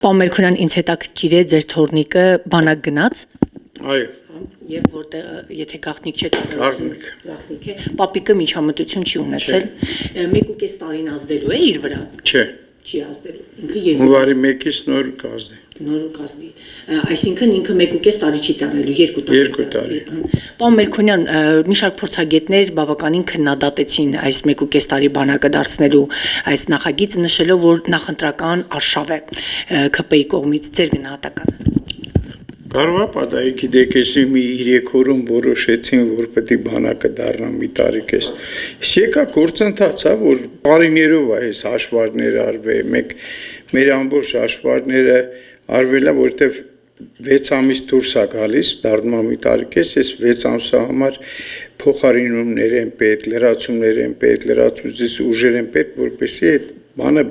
Պարոն Մելքոնյան, ինձ հետաքրքիր է ձեր թորնիկը բանակ գնաց։ Այո։ Եվ որտեղ եթե գաղտնիք չէ, Գաղտնիք է, պապիկը միջամտություն չի ունեցել։ 1.5 տարին ազդելու է իր վրա։ Չէ։ Չի ազդելու։ Ինքը Հունվարի 1-ից նոր կազդի։ Նոր կազդի։ Այսինքն ինքը 1.5 տարի չի ծառայելու, 2 տարի։ 2 տարի։ Պարոն Մելքոնյան, մի շարք փորձագետներ բավականին քննադատեցին այս 1.5 տարի բանակը դարձնելու այս նախագիծը, նշելով, որ նախընտրական արշավ է ՔՊ-ի կողմից, ձեր գնահատականը։ Կարող է պատահի, գիտեք, էսի մի 3 օրում որոշեցին, որ պետք է բանակը դառնա մի տարի կես։ Եկա գործընթաց, որ բարիներով է այս հաշվարկները արվել, մեր ամբողջ հաշվարկները արվել է, որտեվ 6 ամիս դուրս է գալիս, դառնում է մի տարի կես, այս 6 ամսի համար փոխարինումներ են պետք, լրացումներ են պետք, լրացուցիչ ուժեր են պետք, որպեսզի այդ բանը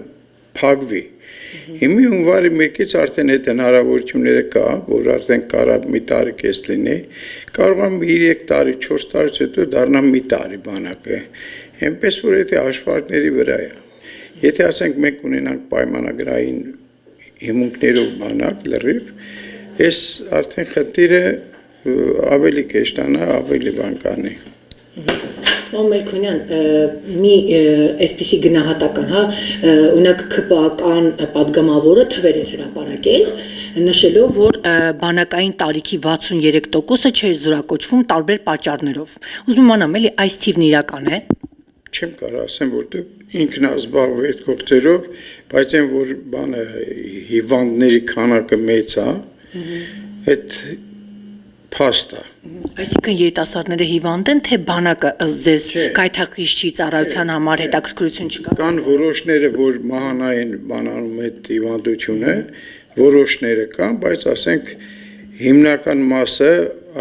փակվի։ Հիմի հունվարի 1-ից արդեն այդ հնարավորությունները կա, որ արդեն կարող մի տարի կես լինի, կարող է 3 տարի, 4 տարուց հետո դառնա մի տարի բանակը։ Այնպես որ եթե հաշվարկների վրա է։ Եթե ասենք մենք ունենանք պայմանագրային հիմունքներով բանակ լրիվ, այս արդեն խնդիրը ավելի կեշտանա, ավելի բան կանի։ Պարոն Մելքոնյան, մի այսպիսի գնահատական, ունակ ՔՊԱ-կան պատգամավորը թվեր էր հրապարակել, նշելով, որ բանակային տարիքի 63%-ը չէր զորակոչվում տարբեր պատճառներով։ Ուզում եմ իմանամ, էլի այս թիվն իրական է։ Չեմ կարող ասեմ, որտեղ ինքն է զբաղվում այդ գործերով, բայց այն որ բանը հիվանդների քանակը մեծ է, այդ փաստ է։ Այսինքն երիտասարդները հիվանդ են, թե բանակը ըստ ձեզ գայթակղիչի ծառայության համար հետաքրքրություն չկա։ Կան որոշները, որ մահանային բանանում այդ հիվանդությունը, որոշները կան, բայց ասենք հիմնական մասը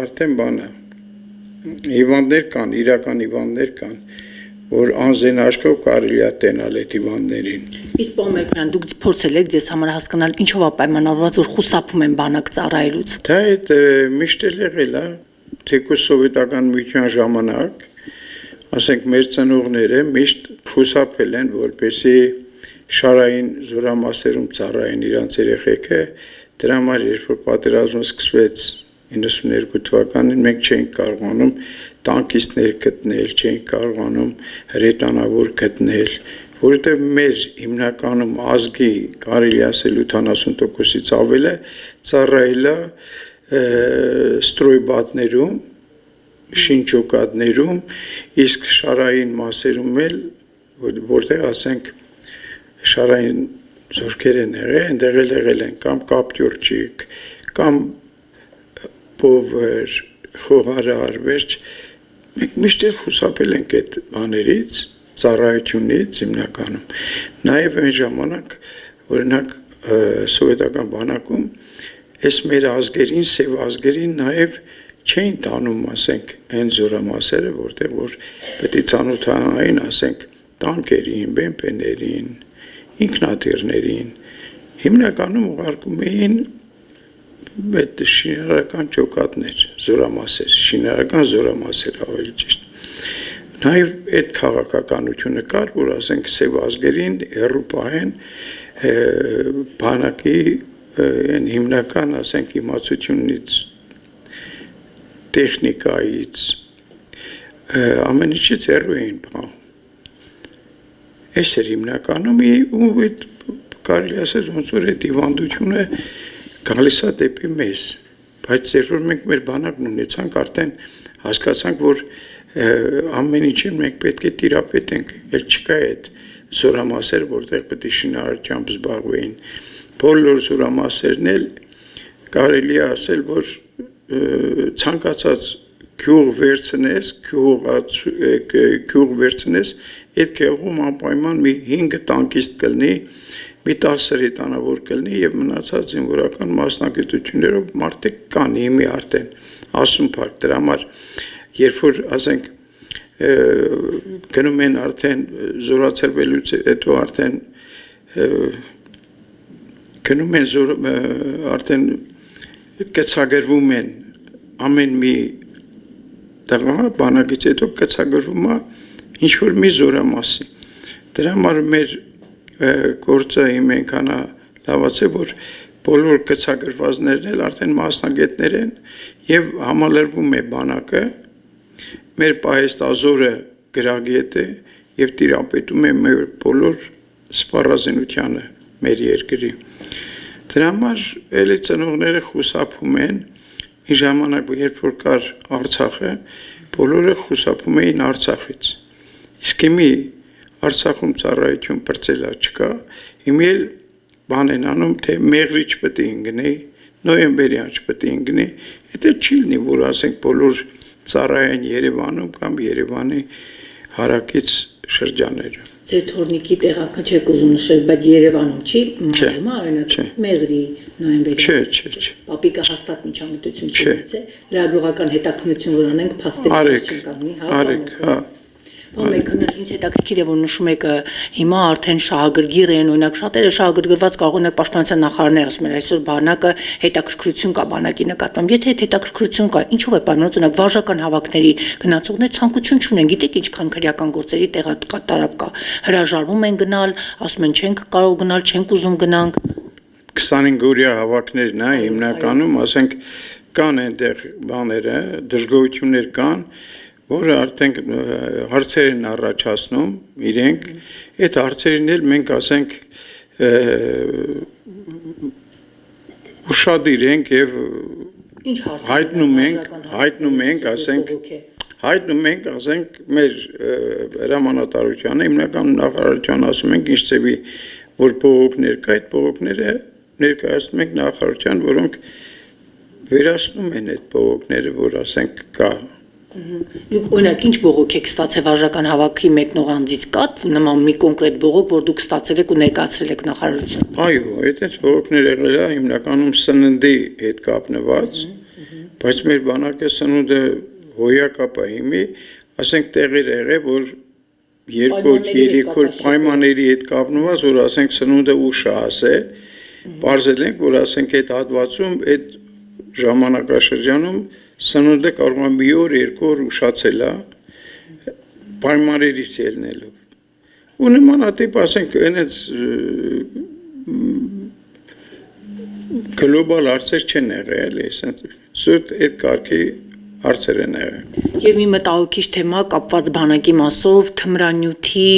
արդեն բան է։ Հիվանդներ կան, իրական հիվանդներ կան, որ անզեն աշխով կարելի է տենալ այդ հիվանդներին։ Իսկ պարոն Մելքոնյան, դուք փորձել եք ձեզ համար հասկանալ ինչով է պայմանավորված, որ խուսափում են բանակ ծառայելուց։ Դա այդ միշտ էլ եղել է, թեկուզ սովետական միության ժամանակ, ասենք մեր ծնողները միշտ խուսափել են, որպեսզի շարային զորամասերում ծառայեն իրանց երեխեքը, դրա համար երբ որ պատերազմը սկսվեց 92 թվականին մենք չէինք կարողանում տանկիստներ գտնել, չէինք կարողանում հրետանավոր գտնել, որովհետև մեր հիմնականում ազգի կարելի ասել 70%-ից ավելը ծառայել է ստրոյբատներում, շինչոկատներում, իսկ շարային մասերում էլ, որտեղ ասենք շարային զորքեր են եղել, այնտեղ եղել են կամ կապտյուրչիկ, կամ փովեր, խոհարար, վերջ, մենք միշտ էլ խուսափել ենք այդ բաներից, ծառայությունից հիմնականում։ Նաև այն ժամանակ, օրինակ սովետական բանակում, այս մեր ազգերին, սև ազգերին նաև չէին տանում, ասենք, այն զորամասերը, որտեղ որ պետք է ծանոթանային, ասենք, տանկերին, բեմպեներին, ինքնաթիռներին, հիմնականում ուղարկում էին այդ շինարարական ճոկատներ, զորամասեր, շինարարական զորամասեր ավելի ճիշտ։ Նաև այդ քաղաքականությունը կար, որ ասենք սև ազգերին հեռու պահեն բանակի այն հիմնական, ասենք, իմացությունից, տեխնիկայից, ամեն ինչից հեռու էին պահում։ Այս էր հիմնականում ու այդ կարելի ասել ոնց որ այդ հիվանդությունը գալիս է դեպի մեզ, բայց երբ որ մենք մեր բանակն ունեցանք, արդեն հասկացանք, որ ամեն ինչին մենք պետք է տիրապետենք, էլ չկա այդ զորամասեր, որտեղ պետք է շինարարությամբ զբաղվեին։ Բոլոր զորամասերն էլ կարելի է ասել, որ ցանկացած գյուղ վերցնես, այդ գյուղում անպայման մի 5 տանկիստ կլինի, մի 10 հրետանավոր կլինի և մնացած զինվորական մասնագիտություններով մարդիկ կան հիմի արդեն ասում փակ, դրա համար երբ որ ասենք գնում են արդեն զորացրվելուց հետո արդեն գնում են արդեն կցագրվում են ամեն մի տղա բանակից հետո կցագրվում է ինչ-որ մի զորամասի։ Դրա համար մեր գործը իմ ենքանա լավացե որ բոլոր գծագրվածներն էլ արդեն մասնագետներ են եւ համալրվում է բանակը մեր պահեստազորը գրագետ է եւ տիրապետում է մեր բոլոր սպառազինությանը մեր երկրի դրա համար էլի ծնողները խուսափում են ի ժամանակ երբ որ կար Արցախը բոլորը խուսափում էին Արցախից իսկ հիմի Արցախում ծառայություն բրծելա չկա հիմի էլ բան են անում թե մեղրիչ պետք է ընկնի նոյեմբերյան պետք է ընկնի դա չի լինի որ ասենք բոլոր ծառայեն Երևանում կամ Երևանի հարակից շրջանները Ձեր թորնիկի տեղանքը չեք ուզում նշել, բայց Երևանում չի, մայրը օրինակ Մեղրի նոյեմբերի։ Չէ։ Պապիկը հաստատ միջամտություն չի ունեցել, լրագրողական հետաքննություն որ անենք փաստերի չեն կանգնի, Արեք, հա։ Մեկն ինձ հետաքրքիր է որ նշում եք հիմա արդեն շահագրգիռ են, օրինակ շատերը շահագրգռված կարող ունեք պաշտպանության նախարարն է ասում էր այսօր բանակը հետաքրքրություն կա բանակի նկատմամբ, եթե այդ հետաքրքրություն կա, ինչով է պայմանավորված օրինակ վարժական հավաքների գնացողներ ցանկություն չունեն, գիտեք ինչքան քրեական գործերի տեղատարապ կա, հրաժարվում են գնալ, ասում են չենք կարող գնալ, չենք ուզում գնանք 25-օրյա հավաքներն է հիմնականում, ասենք կան այնտեղ բաները, դժգոհություններ կան որը արդեն հարցեր են առաջացնում իրենք այդ հարցերին էլ մենք ասենք ուշադիր ենք եւ հայտնում ենք ասենք մեր հրամանատարությանը հիմնական նախարարության ասում ենք ինչ ծեվի որ բողոքներ կա այդ բողոքները ներկայացնում ենք նախարարության որոնք վերացնում են այդ բողոքները որ ասենք կա Դուք օրինակ ինչ բողոք եք ստացել վարժական հավաքի մեկնող անձից կա նման մի կոնկրետ բողոք որ դուք ստացել եք ու ներկայացրել եք նախարարություն Այո, այդպես բողոքներ եղել է հիմնականում սննդի հետ կապնված բայց մեր բանակը սնունդը հոյակապ է հիմի ասենք տեղեր եղել որ երեք օր պայմանների հետ կապնված որ ասենք սնունդը ուշ է ասել բարձել ենք որ ասենք այդ հատվածում այդ ժամանակաշրջանում Սնունդը կարող է մի օր, երկու օր ուշացել է պայմաններից ելնելով։ Ու նմանատիպ ասենք այնց գլոբալ հարցեր չեն եղել, սուտ այդ կարգի հարցեր են եղել։ Եվ մի մտահոգիչ թեմա կապված բանակի մասով թմրանյութի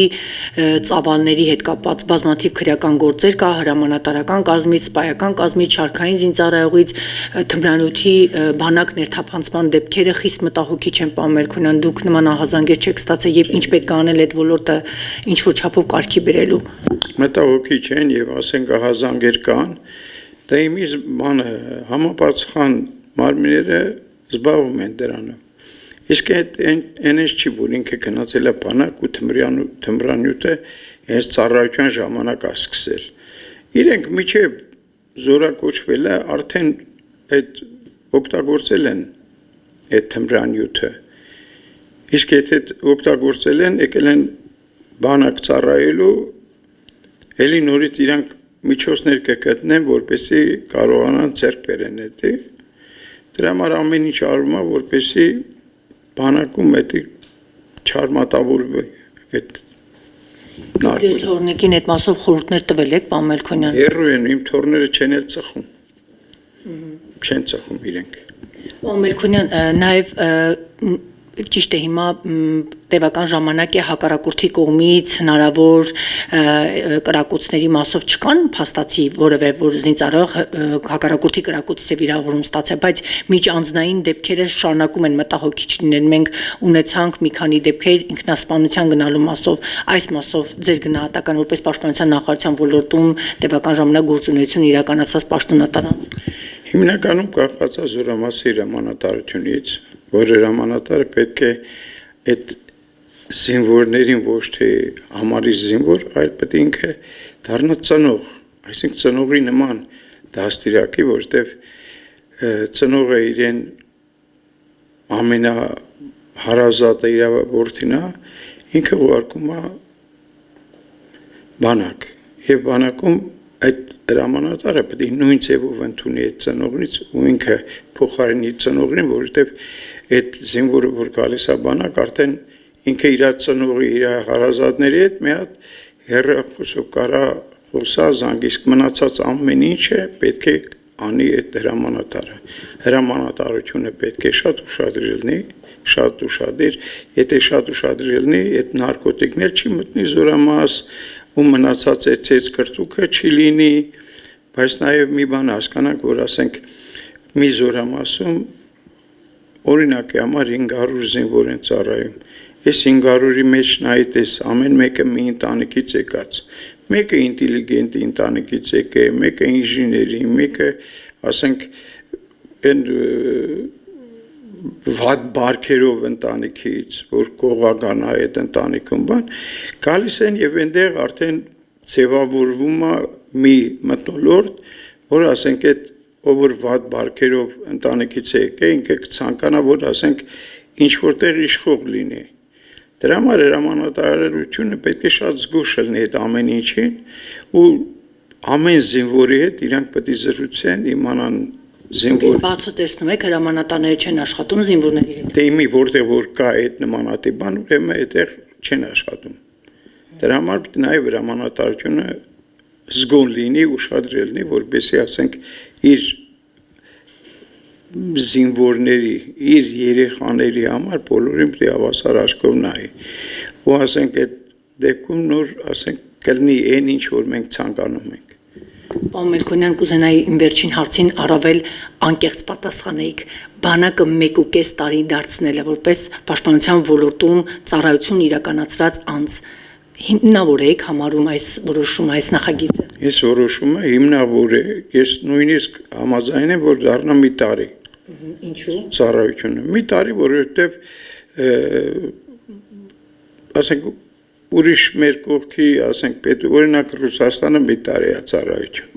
ծավալների հետ կապված բազմաթիվ քրեական գործեր կա հրամանատարական կազմից, սպայական կազմից, շարքային զինծառայողից թմրանյութի բանակ ներթափանցման դեպքերը խիստ մտահոգիչ են պահում Մելքոնյան դուք նման ահազանգեր չեք ստացել եւ ինչ պետք է անել այդ ոլորտը ինչ որ չափով կարգի բերելու։ Մտահոգիչ են եւ ասենք ահազանգեր կան, դա իմի բանը համապատասխան մարմինները զբաղվում են դրանով։ Իսկ այնպես չի, որ ինքը գնացել է բանակ ու թմրանյութը հենց ծառայության ժամանակ է սկսել։ Իրենք միջև զորակոչվել է արդեն այդ օգտագործել են այդ թմրանյութը։ Իսկ եթե օգտագործել են, եկել են բանակ ծառայելու, ելի նորից իրանք միջոցներ կգտնեն, որպեսզի կարողանան ձեռք բերեն դա։ Դրա համար ամեն ինչ արվում է, որպեսզի բանակում դա չարմատավորվի այդ Ձեր թորնիկին այդ մասով խորհուրդներ տվել եք, պարոն Մելքոնյան։ Հեռու են, իմ թորները չեն էլ ծխում։ Չեն ծխում իրենք։ Պարոն Մելքոնյան, նաև ճիշտ է հիմա տևական ժամանակ է հակառակորդի կողմից հնարավոր կրակոցների մասով չկան փաստացի որևէ որ զինծառայող հակառակորդի կրակոցից է վիրավորում ստացել, բայց միջանձնային դեպքերը շարունակում են մտահոգիչ լինել։ Մենք ունեցանք մի քանի դեպքեր ինքնասպանության գնալու մասով, այս մասով ձեր գնահատական որպես պաշտպանության նախարարության ոլորտում տևական ժամանակ գործունեություն իրականացած պաշտոնատարանց։ Հիմնականում կախված է զորամասի հրամանատարությունից, որ հրամանատարը պետք է այդ զինվորներին ոչ թե համարի զինվոր, այլ պետք է ինքը դառնա ծնող, այսինքն ծնողի նման դաստիարակի, որտեղ ծնողը իրեն ամենահարազատը իր որդին է, ինքը ուղարկում է բանակ, եւ բանակում այդ հրամանատարը պետք է նույն ձևով ընդունի այդ ծնողից ու ինքը փոխարինի ծնողին, որովհետեւ այդ զինվորը որ գալիս է բանակ, արդեն ինքը իր ծնողի իր հարազատների հետ մի հատ հեռախոսով կարա խոսա զանգիսկ մնացած ամեն ինչը պետք է անի այդ հրամանատարը հրամանատարությունը պետք է շատ ուշադիր լինի շատ ուշադիր եթե շատ ուշադիր լինի այդ նարկոտիկներ չի մտնի զորամաս ու մնացած այդ ցեծ կրտուկը չի լինի բայց նաև մի բան հասկանանք որ ասենք մի զորամասում օրինակի համար 500 զինվոր են ծառայում այս 500-ի մեջ նայեք այս ամեն մեկը մի ընտանիքից եկած մեկը ինտելիգենտ ընտանիքից եկե մեկը ինժեների մեկը ասենք այն վատ բարքերով ընտանիքից որ կողական է այդ ընտանիքում բան գալիս են եւ այնտեղ արդեն ձևավորվում է մի մթնոլորտ որ ասենք այդ ով որ վատ բարքերով ընտանիքից եկե ինքը կցանկանա որ ասենք ինչ որտեղ իշխող լինի դրա համար հրամանատարությունը պետք է շատ զգուշ լինի այդ ամեն ինչին ու ամեն զինվորի հետ իրանք պետք է զրուցեն իմանան զինվոր Բացը տեսնում եք հրամանատարները չեն աշխատում զինվորների հետ դե իմի որտեղ որ կա այդ նմանատիպ բան ուրեմն այդտեղ չեն աշխատում դրա համար պետք է նաև հրամանատարությունը զգոն լինի ուշադրել լինի որպեսզի ասենք իր զինվորների իր երեխաների համար բոլորին պետք է հավասար աչքով նայի ու ասենք այդ դեպքում նոր ասենք կլինի այն ինչ որ մենք ցանկանում ենք Պարոն Մելքոնյան կուզենայի իմ վերջին հարցին առավել անկեղծ պատասխանեիք բանակը 1.5 տարի դարձնելը որպես պաշտպանության ոլորտում ծառայություն իրականացրած անձ հիմնավոր եք համարում այս որոշումը այս նախագիծը Այս որոշումը հիմնավոր է ես նույնիսկ համաձայն եմ որ դառնա մի տարի Ինչու ծառայությունը մի տարի որովհետև ասենք ուրիշ մեր կողքի ասենք պետ օրինակ Ռուսաստանը մի տարի է ծառայություն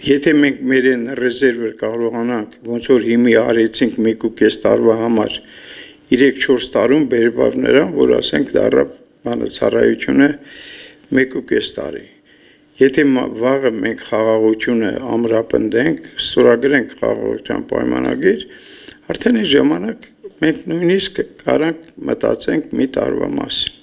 Եթե մենք մեր են ռեզերվը կարողանանք ոնց որ հիմի արեցինք 1.5 տարվա համար 3-4 տարում բերվավ նրան որ ասենք դառա բանը ծառայությունը 1.5 տարի Եթե վաղը մենք խաղաղությունը ամրապնդենք, ստորագրենք խաղաղության պայմանագիր, արդեն այս ժամանակ մենք նույնիսկ կարանք մտածենք մի տարվա մասին։